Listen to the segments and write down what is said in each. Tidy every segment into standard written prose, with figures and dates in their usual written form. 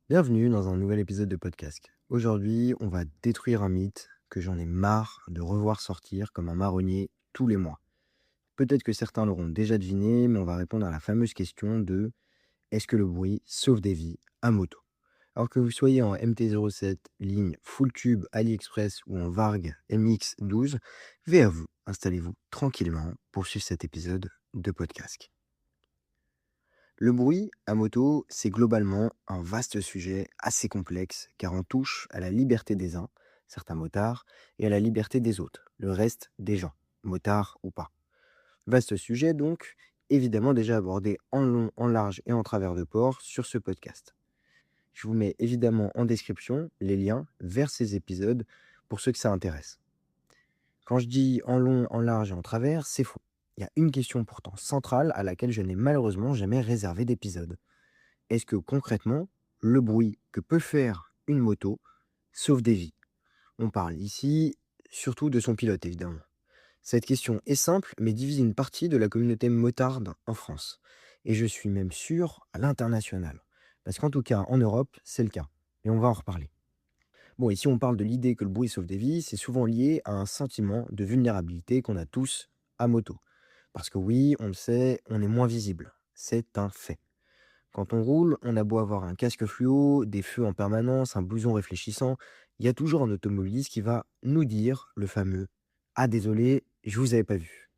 Bienvenue dans un nouvel épisode de podcast. Aujourd'hui, on va détruire un mythe que j'en ai marre de revoir sortir comme un marronnier tous les mois. Peut-être que certains l'auront déjà deviné, mais on va répondre à la fameuse question de est-ce que le bruit sauve des vies à moto? Alors que vous soyez en MT-07, ligne full tube AliExpress ou en Varg MX12, vais à vous, installez-vous tranquillement pour suivre cet épisode de podcast. Le bruit à moto, c'est globalement un vaste sujet assez complexe car on touche à la liberté des uns, certains motards, et à la liberté des autres, le reste des gens, motards ou pas. Vaste sujet donc, évidemment déjà abordé en long, en large et en travers de port sur ce podcast. Je vous mets évidemment en description les liens vers ces épisodes pour ceux que ça intéresse. Quand je dis en long, en large et en travers, c'est faux. Il y a une question pourtant centrale à laquelle je n'ai malheureusement jamais réservé d'épisode. Est-ce que concrètement, le bruit que peut faire une moto sauve des vies? On parle ici surtout de son pilote, évidemment. Cette question est simple, mais divise une partie de la communauté motarde en France. Et je suis même sûr à l'international. Parce qu'en tout cas, en Europe, c'est le cas. Et on va en reparler. Bon, ici, on parle de l'idée que le bruit sauve des vies, c'est souvent lié à un sentiment de vulnérabilité qu'on a tous à moto. Parce que oui, on le sait, on est moins visible. C'est un fait. Quand on roule, on a beau avoir un casque fluo, des feux en permanence, un blouson réfléchissant, il y a toujours un automobiliste qui va nous dire le fameux «Ah désolé, je vous avais pas vu».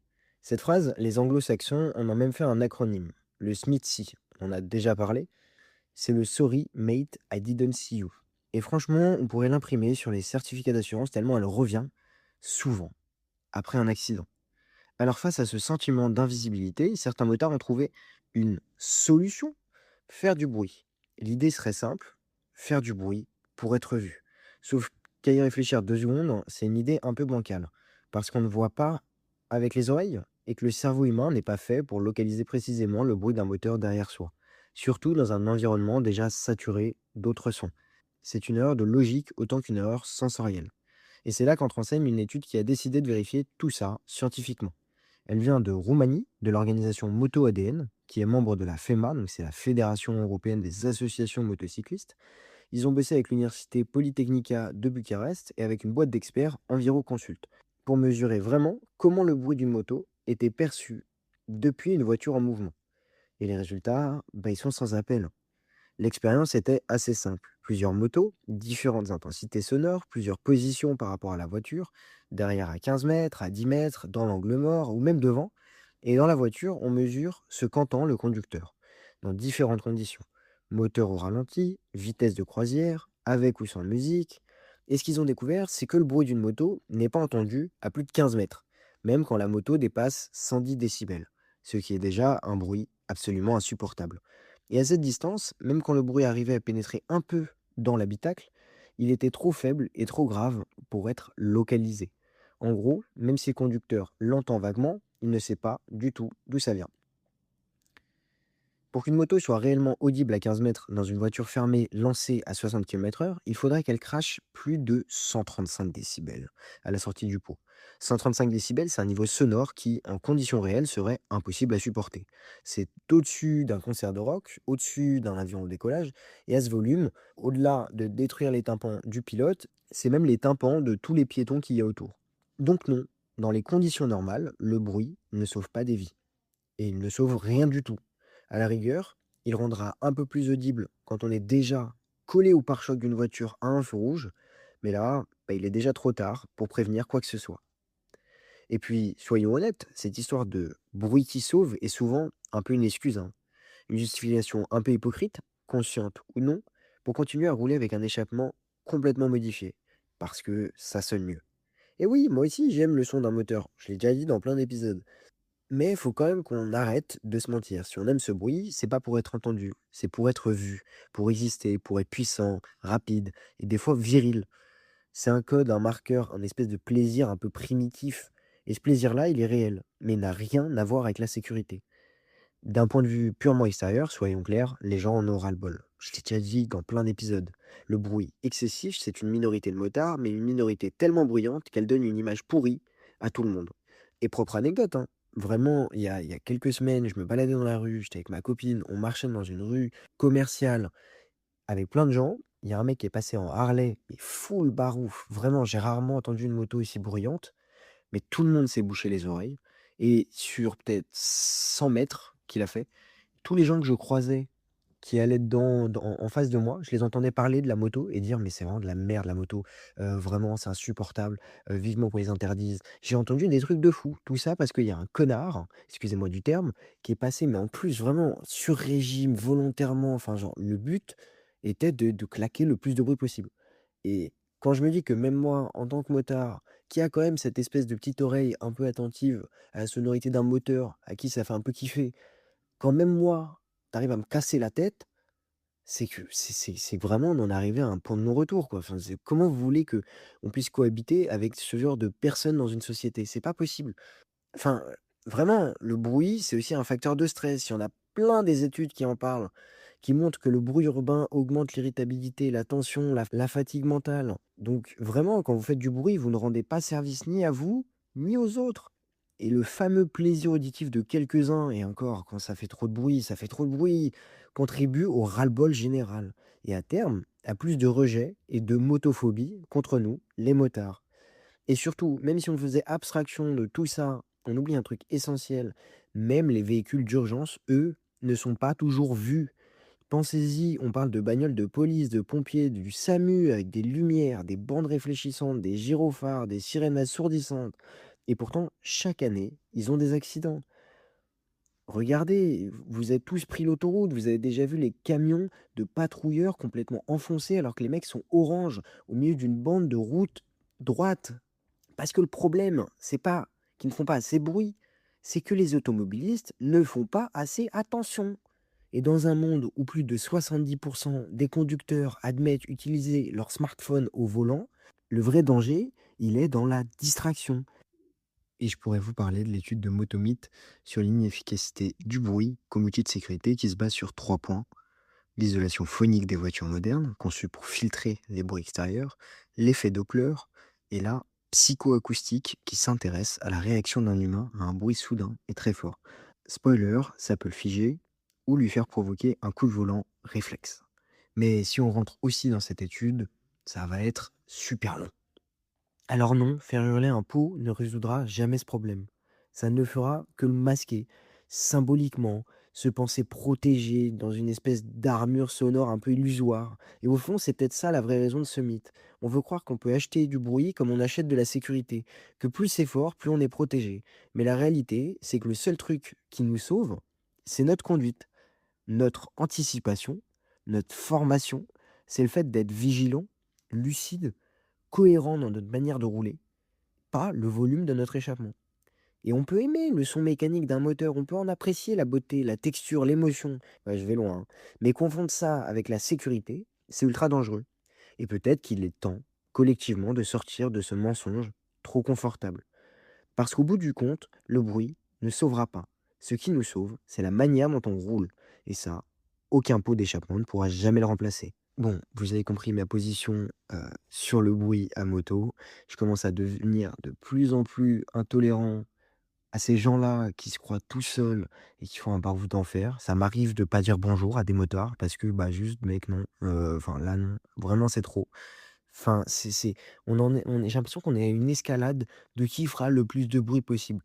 Cette phrase, les anglo-saxons en ont même fait un acronyme, le SMITSEE. On en a déjà parlé, c'est le Sorry mate, I didn't see you. Et franchement, on pourrait l'imprimer sur les certificats d'assurance tellement elle revient souvent après un accident. Alors face à ce sentiment d'invisibilité, certains motards ont trouvé une solution: faire du bruit. L'idée serait simple, faire du bruit pour être vu. Sauf qu'à y réfléchir 2 secondes, c'est une idée un peu bancale. Parce qu'on ne voit pas avec les oreilles et que le cerveau humain n'est pas fait pour localiser précisément le bruit d'un moteur derrière soi. Surtout dans un environnement déjà saturé d'autres sons. C'est une erreur de logique autant qu'une erreur sensorielle. Et c'est là qu'entre en scène une étude qui a décidé de vérifier tout ça scientifiquement. Elle vient de Roumanie, de l'organisation Moto ADN, qui est membre de la FEMA, donc c'est la Fédération européenne des associations motocyclistes. Ils ont bossé avec l'université Polytechnica de Bucarest et avec une boîte d'experts EnviroConsult pour mesurer vraiment comment le bruit d'une moto était perçu depuis une voiture en mouvement. Et les résultats, ils sont sans appel. L'expérience était assez simple. Plusieurs motos, différentes intensités sonores, plusieurs positions par rapport à la voiture, derrière à 15 mètres, à 10 mètres, dans l'angle mort ou même devant. Et dans la voiture, on mesure ce qu'entend le conducteur, dans différentes conditions. Moteur au ralenti, vitesse de croisière, avec ou sans musique. Et ce qu'ils ont découvert, c'est que le bruit d'une moto n'est pas entendu à plus de 15 mètres, même quand la moto dépasse 110 décibels, ce qui est déjà un bruit absolument insupportable. Et à cette distance, même quand le bruit arrivait à pénétrer un peu dans l'habitacle, il était trop faible et trop grave pour être localisé. En gros, même si le conducteur l'entend vaguement, il ne sait pas du tout d'où ça vient. Pour qu'une moto soit réellement audible à 15 mètres dans une voiture fermée lancée à 60 km/h, il faudrait qu'elle crache plus de 135 décibels à la sortie du pot. 135 décibels, c'est un niveau sonore qui, en conditions réelles, serait impossible à supporter. C'est au-dessus d'un concert de rock, au-dessus d'un avion au décollage, et à ce volume, au-delà de détruire les tympans du pilote, c'est même les tympans de tous les piétons qu'il y a autour. Donc non, dans les conditions normales, le bruit ne sauve pas des vies. Et il ne sauve rien du tout. À la rigueur, il rendra un peu plus audible quand on est déjà collé au pare-choc d'une voiture à un feu rouge, mais là, il est déjà trop tard pour prévenir quoi que ce soit. Et puis, soyons honnêtes, cette histoire de bruit qui sauve est souvent un peu une excuse, hein. Une justification un peu hypocrite, consciente ou non, pour continuer à rouler avec un échappement complètement modifié, parce que ça sonne mieux. Et oui, moi aussi j'aime le son d'un moteur, je l'ai déjà dit dans plein d'épisodes. Mais il faut quand même qu'on arrête de se mentir. Si on aime ce bruit, c'est pas pour être entendu, c'est pour être vu, pour exister, pour être puissant, rapide et des fois viril. C'est un code, un marqueur, un espèce de plaisir un peu primitif. Et ce plaisir-là, il est réel, mais n'a rien à voir avec la sécurité. D'un point de vue purement extérieur, soyons clairs, les gens en ont ras-le-bol. Je t'ai déjà dit dans plein d'épisodes. Le bruit excessif, c'est une minorité de motards, mais une minorité tellement bruyante qu'elle donne une image pourrie à tout le monde. Et propre anecdote, hein. Vraiment, il y a quelques semaines, je me baladais dans la rue, j'étais avec ma copine, on marchait dans une rue commerciale avec plein de gens. Il y a un mec qui est passé en Harley, mais full barouf. Vraiment, j'ai rarement entendu une moto aussi bruyante, mais tout le monde s'est bouché les oreilles. Et sur peut-être 100 mètres qu'il a fait, tous les gens que je croisais qui allaient en face de moi, je les entendais parler de la moto et dire: «Mais c'est vraiment de la merde la moto, vraiment c'est insupportable, vivement qu'on les interdise». J'ai entendu des trucs de fou, tout ça parce qu'il y a un connard, excusez-moi du terme, qui est passé, mais en plus vraiment sur régime, volontairement, enfin genre le but était de claquer le plus de bruit possible. Et quand je me dis que même moi, en tant que motard, qui a quand même cette espèce de petite oreille un peu attentive à la sonorité d'un moteur, à qui ça fait un peu kiffer, quand même moi, tu arrives à me casser la tête, c'est que c'est que vraiment on en est arrivé à un point de non-retour, quoi. Enfin, c'est comment vous voulez que on puisse cohabiter avec ce genre de personnes dans une société? C'est pas possible. Enfin, vraiment, le bruit, c'est aussi un facteur de stress. Il y en a plein des études qui en parlent, qui montrent que le bruit urbain augmente l'irritabilité, la tension, la fatigue mentale. Donc vraiment, quand vous faites du bruit, vous ne rendez pas service ni à vous, ni aux autres. Et le fameux plaisir auditif de quelques-uns, et encore, quand ça fait trop de bruit, ça fait trop de bruit, contribue au ras-le-bol général. Et à terme, à plus de rejet et de motophobie contre nous, les motards. Et surtout, même si on faisait abstraction de tout ça, on oublie un truc essentiel. Même les véhicules d'urgence, eux, ne sont pas toujours vus. Pensez-y, on parle de bagnoles de police, de pompiers, du SAMU avec des lumières, des bandes réfléchissantes, des gyrophares, des sirènes assourdissantes. Et pourtant, chaque année, ils ont des accidents. Regardez, vous êtes tous pris l'autoroute, vous avez déjà vu les camions de patrouilleurs complètement enfoncés alors que les mecs sont orange au milieu d'une bande de route droite. Parce que le problème, c'est pas qu'ils ne font pas assez de bruit, c'est que les automobilistes ne font pas assez attention. Et dans un monde où plus de 70% des conducteurs admettent utiliser leur smartphone au volant, le vrai danger, il est dans la distraction. Et je pourrais vous parler de l'étude de Motomyth sur l'inefficacité du bruit comme outil de sécurité qui se base sur 3 points. L'isolation phonique des voitures modernes, conçue pour filtrer les bruits extérieurs, l'effet Doppler et la psychoacoustique qui s'intéresse à la réaction d'un humain à un bruit soudain et très fort. Spoiler, ça peut le figer ou lui faire provoquer un coup de volant réflexe. Mais si on rentre aussi dans cette étude, ça va être super long. Alors non, faire hurler un pot ne résoudra jamais ce problème. Ça ne fera que le masquer, symboliquement, se penser protégé dans une espèce d'armure sonore un peu illusoire. Et au fond, c'est peut-être ça la vraie raison de ce mythe. On veut croire qu'on peut acheter du bruit comme on achète de la sécurité, que plus c'est fort, plus on est protégé. Mais la réalité, c'est que le seul truc qui nous sauve, c'est notre conduite, notre anticipation, notre formation, c'est le fait d'être vigilant, lucide, cohérent dans notre manière de rouler, pas le volume de notre échappement. Et on peut aimer le son mécanique d'un moteur, on peut en apprécier la beauté, la texture, l'émotion. Ouais, je vais loin, hein. Mais confondre ça avec la sécurité, c'est ultra dangereux. Et peut-être qu'il est temps, collectivement, de sortir de ce mensonge trop confortable. Parce qu'au bout du compte, le bruit ne sauvera pas. Ce qui nous sauve, c'est la manière dont on roule. Et ça, aucun pot d'échappement ne pourra jamais le remplacer. Bon, vous avez compris ma position sur le bruit à moto. Je commence à devenir de plus en plus intolérant à ces gens-là qui se croient tout seuls et qui font un baroud d'enfer. Ça m'arrive de pas dire bonjour à des motards parce que bah juste mec non, enfin là non, vraiment c'est trop. Enfin c'est j'ai l'impression qu'on est à une escalade de qui fera le plus de bruit possible.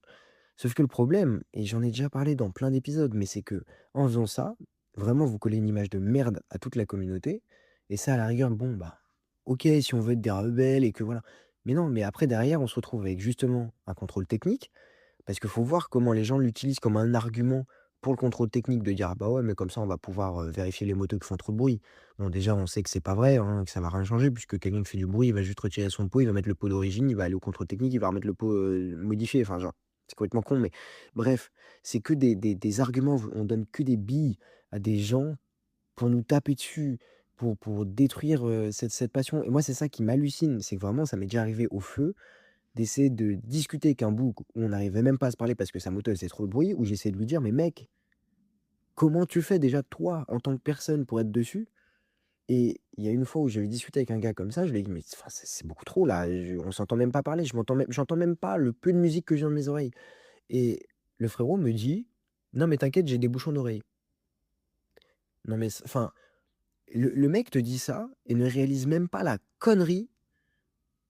Sauf que le problème, et j'en ai déjà parlé dans plein d'épisodes, mais c'est que en faisant ça, vraiment vous collez une image de merde à toute la communauté et ça à la rigueur, bon bah, OK si on veut être des rebelles et que voilà. Mais non, mais après derrière on se retrouve avec justement un contrôle technique parce qu'il faut voir comment les gens l'utilisent comme un argument pour le contrôle technique de dire: «Ah bah ouais, mais comme ça on va pouvoir, vérifier les motos qui font trop de bruit». Bon déjà on sait que c'est pas vrai, hein, que ça va rien changer puisque quelqu'un qui fait du bruit, il va juste retirer son pot, il va mettre le pot d'origine, il va aller au contrôle technique, il va remettre le pot, modifié, enfin genre, c'est complètement con mais bref, c'est que des arguments, on donne que des billes à des gens pour nous taper dessus, pour détruire, cette passion et moi c'est ça qui m'hallucine, c'est que vraiment ça m'est déjà arrivé au feu d'essayer de discuter avec un bouc où on n'arrivait même pas à se parler parce que sa moto elle faisait trop de bruit, où j'essayais de lui dire: «Mais mec, comment tu fais déjà toi, en tant que personne pour être dessus?» Et il y a une fois où j'avais discuté avec un gars comme ça, je lui ai dit: «Mais enfin c'est beaucoup trop là, on s'entend même pas parler, j'entends même pas le peu de musique que j'ai dans mes oreilles» et le frérot me dit: «Non mais t'inquiète, j'ai des bouchons d'oreilles». Non mais enfin Le mec te dit ça et ne réalise même pas la connerie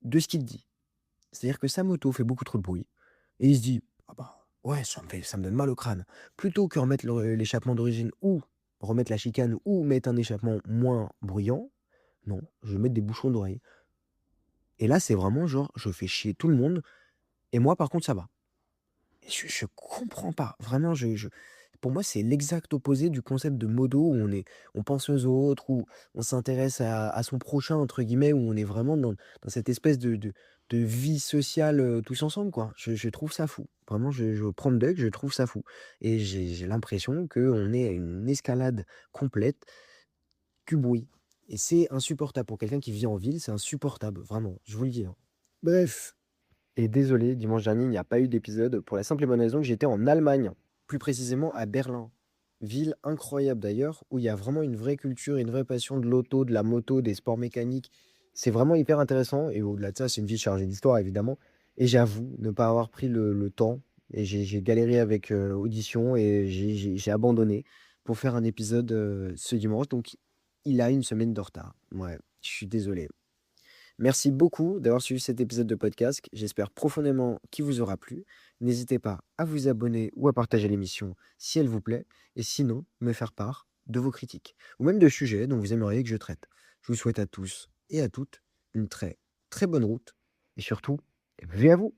de ce qu'il te dit. C'est-à-dire que sa moto fait beaucoup trop de bruit et il se dit: «Ah bah, ouais, ça me donne mal au crâne». Plutôt que remettre l'échappement d'origine ou remettre la chicane ou mettre un échappement moins bruyant, non, je vais mettre des bouchons d'oreille et là, c'est vraiment genre, je fais chier tout le monde et moi, par contre, ça va. Et je comprends pas. Vraiment, pour moi, c'est l'exact opposé du concept de modo où on pense aux autres, où on s'intéresse à son «prochain» entre guillemets, où on est vraiment dans cette espèce de vie sociale, tous ensemble, quoi. Je trouve ça fou. Vraiment, je prends le deck, je trouve ça fou et j'ai l'impression qu'on est à une escalade complète du bruit et c'est insupportable. Pour quelqu'un qui vit en ville, c'est insupportable, vraiment, je vous le dis, hein. Bref. Et désolé, dimanche dernier, il n'y a pas eu d'épisode pour la simple et bonne raison que j'étais en Allemagne, plus précisément à Berlin. Ville incroyable d'ailleurs, où il y a vraiment une vraie culture, une vraie passion de l'auto, de la moto, des sports mécaniques. C'est vraiment hyper intéressant. Et au-delà de ça, c'est une ville chargée d'histoire, évidemment. Et j'avoue ne pas avoir pris le temps. Et j'ai galéré avec Audition et j'ai abandonné pour faire un épisode ce dimanche. Donc, il a une semaine de retard. Ouais, je suis désolé. Merci beaucoup d'avoir suivi cet épisode de podcast. J'espère profondément qu'il vous aura plu. N'hésitez pas à vous abonner ou à partager l'émission si elle vous plaît. Et sinon, me faire part de vos critiques ou même de sujets dont vous aimeriez que je traite. Je vous souhaite à tous et à toutes une très très bonne route et surtout, vue à vous.